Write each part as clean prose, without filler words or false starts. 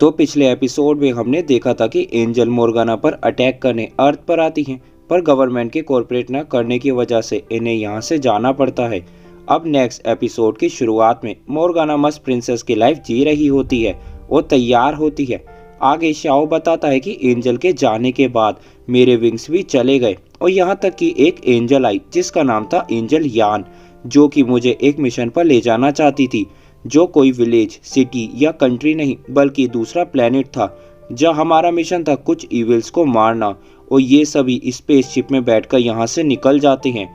तो पिछले एपिसोड में हमने देखा था कि एंजल मोर्गाना पर अटैक करने अर्थ पर आती हैं, पर गवर्नमेंट के कॉर्पोरेट न करने की वजह से इन्हें यहाँ से जाना पड़ता है। अब नेक्स्ट एपिसोड की शुरुआत में मोर्गाना मस्त प्रिंसेस की लाइफ जी रही होती है और तैयार होती है। आगे शाओ बताता है कि एंजल के जाने के बाद मेरे विंग्स भी चले गए और यहाँ तक कि एक एंजल आई जिसका नाम था एंजल यान, जो कि मुझे एक मिशन पर ले जाना चाहती थी, जो कोई विलेज, सिटी या कंट्री नहीं बल्कि दूसरा प्लेनेट था, जहाँ हमारा मिशन था कुछ इविल्स को मारना। और ये सभी स्पेसशिप में बैठकर यहाँ से निकल जाते हैं।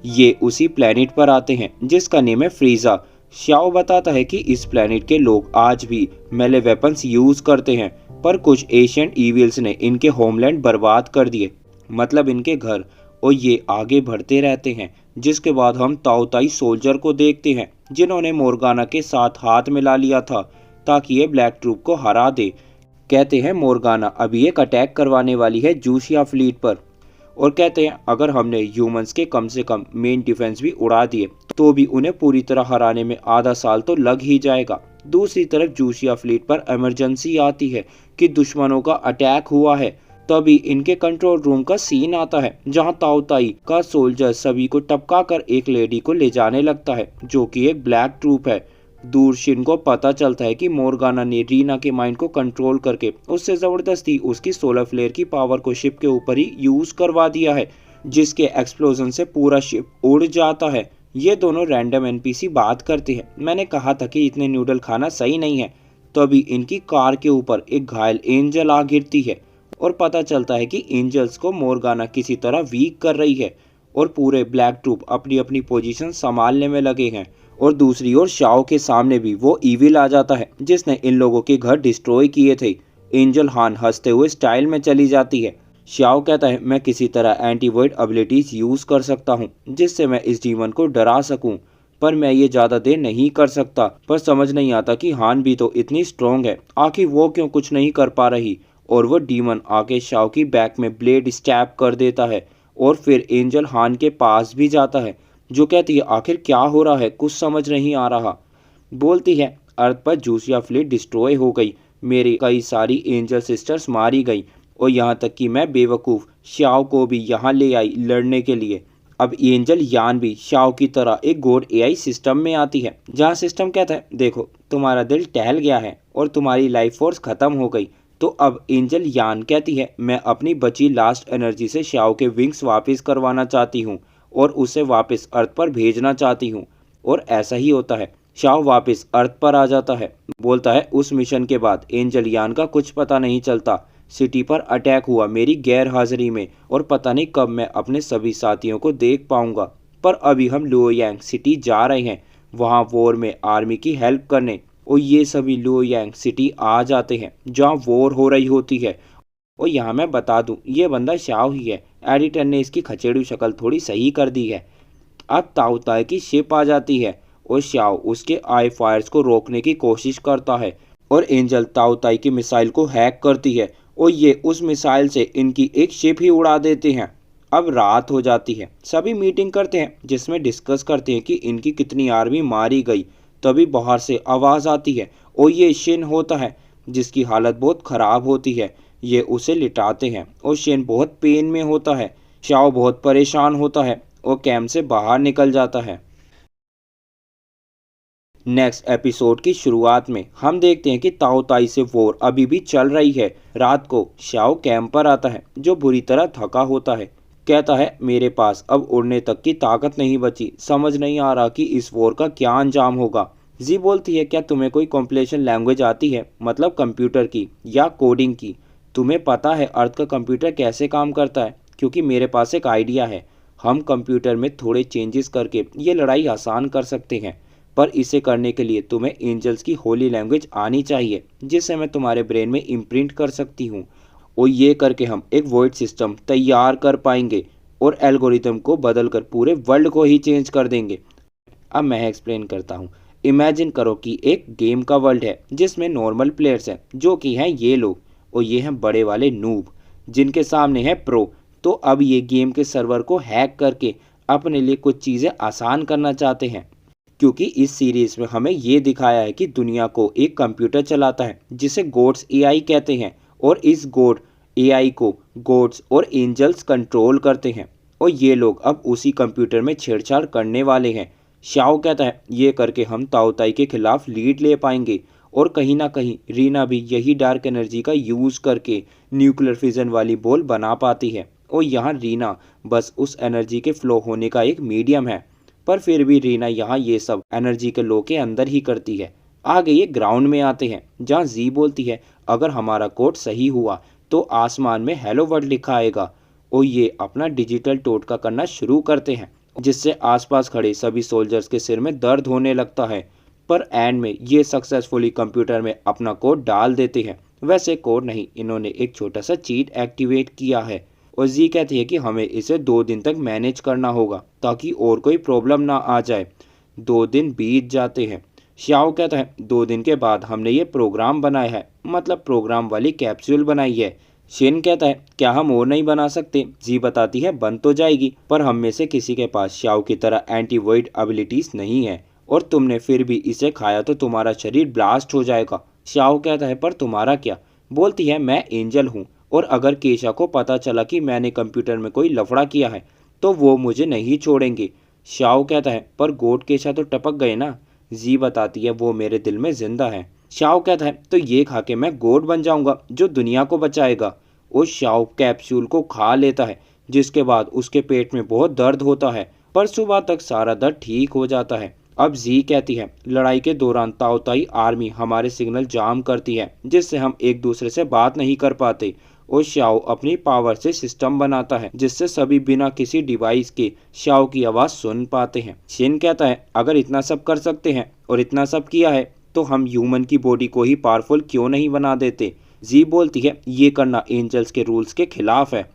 ये उसी प्लेनेट पर आते हैं जिसका नेम है फ्रीजा। शाओ बताता है कि इस प्लेनेट के लोग आज भी मेले वेपन्स यूज करते हैं, पर कुछ एशियंट इविल्स ने इनके होमलैंड बर्बाद कर दिए, मतलब इनके घर, और ये आगे बढ़ते रहते हैं। जिसके बाद हम ताओताई सोल्जर को देखते हैं जिन्होंने मोर्गाना के साथ हाथ मिला लिया था ताकि ये ब्लैक ट्रूप को हरा दे। कहते हैं मोर्गाना अभी एक अटैक करवाने वाली है जूशिया फ्लीट पर, और कहते हैं अगर हमने ह्यूमंस के कम से कम मेन डिफेंस भी उड़ा दिए तो भी उन्हें पूरी तरह हराने में आधा साल तो लग ही जाएगा। दूसरी तरफ जूशिया फ्लीट पर इमरजेंसी आती है कि दुश्मनों का अटैक हुआ है। तभी इनके कंट्रोल रूम का सीन आता है जहां ताओताई का सोल्जर सभी को टपका कर एक लेडी को ले जाने लगता है जो कि एक ब्लैक ट्रूप है। दूर शिन को पता चलता है कि मोर्गाना ने रीना के माइंड को कंट्रोल करके उससे जबरदस्ती उसकी सोलर फ्लेयर की पावर को शिप के ऊपर ही यूज करवा दिया है, जिसके एक्सप्लोजन से पूरा शिप उड़ जाता है। ये दोनों रैंडम एनपीसी बात करते हैं। मैंने कहा था कि इतने नूडल खाना सही नहीं है। तभी इनकी कार के ऊपर एक घायल एंजल आ गिरती है और पता चलता है कि एंजल्स को मोर्गाना किसी तरह वीक कर रही है और पूरे ब्लैक ट्रूप अपनी अपनी पोजीशन संभालने में लगे हैं। और दूसरी ओर शाओ के सामने भी वो ईविल आ जाता है जिसने इन लोगों के घर डिस्ट्रॉय किए थे। एंजल हान हंसते हुए स्टाइल में चली जाती है। शाओ कहता है मैं किसी तरह एंटीवॉइड एबिलिटीज यूज कर सकता हूँ जिससे मैं इस डीमन को डरा सकूं, पर मैं ये ज़्यादा देर नहीं कर सकता। पर समझ नहीं आता कि हान भी तो इतनी स्ट्रॉन्ग है, आखिर वो क्यों कुछ नहीं कर पा रही। और वो डीमन आके शाओ की बैक में ब्लेड स्टैब कर देता है और फिर एंजल हान के पास भी जाता है जो कहती है आखिर क्या हो रहा है, कुछ समझ नहीं आ रहा। बोलती है अर्थ पर जूसिया फ्लीट डिस्ट्रॉय हो गई, मेरी कई सारी एंजल सिस्टर्स मारी गई और यहाँ तक कि मैं बेवकूफ़ शाओ को भी यहाँ ले आई लड़ने के लिए। अब एंजल यान भी शाओ की तरह एक गॉड एआई सिस्टम में आती है जहाँ सिस्टम कहता है देखो तुम्हारा दिल टहल गया है और तुम्हारी लाइफ फोर्स ख़त्म हो गई। तो अब एंजल यान कहती है मैं अपनी बची लास्ट एनर्जी से शाओ के विंग्स वापस करवाना चाहती हूँ और उसे वापस अर्थ पर भेजना चाहती हूँ। और ऐसा ही होता है, शाओ वापस अर्थ पर आ जाता है। बोलता है उस मिशन के बाद एंजल यान का कुछ पता नहीं चलता। सिटी पर अटैक हुआ मेरी गैर हाजिरी में और पता नहीं कब मैं अपने सभी साथियों को देख पाऊंगा। पर अभी हम लुओयांग सिटी जा रहे हैं वहाँ वॉर में आर्मी की हेल्प करने, और ये सभी लुओयांग सिटी आ जाते हैं जहाँ वॉर हो रही होती है। और यहाँ मैं बता दूँ ये बंदा शाओ ही है, एडिटर ने इसकी खचेड़ू शक्ल थोड़ी सही कर दी है। अब ताओताई की शिप आ जाती है और शाओ उसके आई फायर्स को रोकने की कोशिश करता है और एंजल ताओताई की मिसाइल को हैक करती है और ये उस मिसाइल से इनकी एक शिप ही उड़ा देते हैं। अब रात हो जाती है, सभी मीटिंग करते हैं जिसमें डिस्कस करते हैं कि इनकी कितनी आर्मी मारी गई। तभी बाहर से आवाज़ आती है और ये शिन होता है जिसकी हालत बहुत ख़राब होती है। ये उसे लिटाते हैं और शिन बहुत पेन में होता है। शाओ बहुत परेशान होता है और कैंप से बाहर निकल जाता है। नेक्स्ट एपिसोड की शुरुआत में हम देखते हैं कि ताओताई से वॉर अभी भी चल रही है। रात को शाओ कैंप पर आता है जो बुरी तरह थका होता है। कहता है मेरे पास अब उड़ने तक की ताकत नहीं बची, समझ नहीं आ रहा कि इस वॉर का क्या अंजाम होगा। जी बोलती है क्या तुम्हें कोई कॉम्पिलेशन लैंग्वेज आती है, मतलब कंप्यूटर की या कोडिंग की? तुम्हें पता है अर्थ का कंप्यूटर कैसे काम करता है? क्योंकि मेरे पास एक आइडिया है, हम कंप्यूटर में थोड़े चेंजेस करके ये लड़ाई आसान कर सकते हैं। पर इसे करने के लिए तुम्हें एंजल्स की होली लैंग्वेज आनी चाहिए जिससे मैं तुम्हारे ब्रेन में इम्प्रिंट कर सकती हूँ, और ये करके हम एक वॉइड सिस्टम तैयार कर पाएंगे और एल्गोरिथम को बदलकर पूरे वर्ल्ड को ही चेंज कर देंगे। अब मैं एक्सप्लेन करता हूँ। इमेजिन करो कि एक गेम का वर्ल्ड है जिसमें नॉर्मल प्लेयर्स हैं जो कि हैं ये लोग, और ये हैं बड़े वाले नूब जिनके सामने है प्रो। तो अब ये गेम के सर्वर को हैक करके अपने लिए कुछ चीज़ें आसान करना चाहते हैं। क्योंकि इस सीरीज में हमें ये दिखाया है कि दुनिया को एक कंप्यूटर चलाता है जिसे गॉड्स एआई कहते हैं, और इस गॉड एआई को गॉड्स और एंजल्स कंट्रोल करते हैं, और ये लोग अब उसी कंप्यूटर में छेड़छाड़ करने वाले हैं। शाओ कहता है ये करके हम ताओताई के खिलाफ लीड ले पाएंगे, और कहीं ना कहीं रीना भी यही डार्क एनर्जी का यूज़ करके न्यूक्लियर फिजन वाली बॉल बना पाती है, और यहाँ रीना बस उस एनर्जी के फ्लो होने का एक मीडियम है। पर फिर भी रीना यहाँ ये सब एनर्जी के लो के अंदर ही करती है। आगे ये ग्राउंड में आते हैं जहाँ जी बोलती है अगर हमारा कोड सही हुआ तो आसमान में हेलो वर्ल्ड लिखा आएगा, और ये अपना डिजिटल टोटका करना शुरू करते हैं जिससे आसपास खड़े सभी सोल्जर्स के सिर में दर्द होने लगता है। पर एंड में ये सक्सेसफुली कंप्यूटर में अपना कोड डाल देते हैं। वैसे कोड नहीं, इन्होंने एक छोटा सा चीट एक्टिवेट किया है, और जी कहती है कि हमें इसे 2 दिन तक मैनेज करना होगा ताकि और कोई प्रॉब्लम ना आ जाए। 2 दिन बीत जाते हैं। श्याओ कहता है 2 दिन के बाद हमने ये प्रोग्राम बनाया है, मतलब प्रोग्राम वाली कैप्सूल बनाई है। शेन कहता है क्या हम और नहीं बना सकते? जी बताती है बन तो जाएगी, पर हम में से किसी के पास श्याओ की तरह एंटीवाइड एबिलिटीज नहीं है, और तुमने फिर भी इसे खाया तो तुम्हारा शरीर ब्लास्ट हो जाएगा। श्याओ कहता है पर तुम्हारा क्या? बोलती है मैं एंजल हूँ, और अगर केशा को पता चला कि मैंने कंप्यूटर में कोई लफड़ा किया है तो वो मुझे नहीं छोड़ेंगे। शाओ कहता है पर गोड केशा तो टपक गए ना। जी बताती है वो मेरे दिल में जिंदा है। शाओ कहता है तो ये खा के मैं गोड बन जाऊंगा जो दुनिया को बचाएगा। और शाओ कैप्सूल को खा लेता है, जिसके बाद उसके पेट में बहुत दर्द होता है, पर सुबह तक सारा दर्द ठीक हो जाता है। अब जी कहती है लड़ाई के दौरान ताओताई आर्मी हमारे सिग्नल जाम करती है जिससे हम एक दूसरे से बात नहीं कर पाते, और शाओ अपनी पावर से सिस्टम बनाता है जिससे सभी बिना किसी डिवाइस के शाओ की आवाज़ सुन पाते हैं। शिन कहता है अगर इतना सब कर सकते हैं और इतना सब किया है तो हम ह्यूमन की बॉडी को ही पावरफुल क्यों नहीं बना देते। जी बोलती है ये करना एंजल्स के रूल्स के खिलाफ है।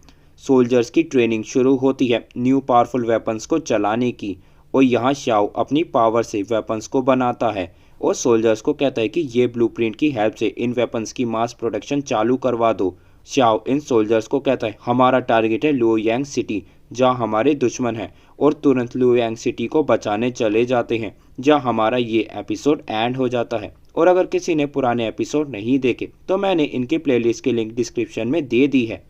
सोल्जर्स की ट्रेनिंग शुरू होती है न्यू पावरफुल वेपन्स को चलाने की, और यहाँ शाओ अपनी पावर से वेपन्स को बनाता है, और सोल्जर्स को कहता है कि ये ब्लूप्रिंट की हेल्प से इन वेपन्स की मास प्रोडक्शन चालू करवा दो। शाओ इन सोल्जर्स को कहता है हमारा टारगेट है लुओयांग सिटी जहां हमारे दुश्मन हैं, और तुरंत लुओयांग सिटी को बचाने चले जाते हैं, जहां हमारा ये एपिसोड एंड हो जाता है। और अगर किसी ने पुराने एपिसोड नहीं देखे तो मैंने इनके प्लेलिस्ट की लिंक डिस्क्रिप्शन में दे दी है।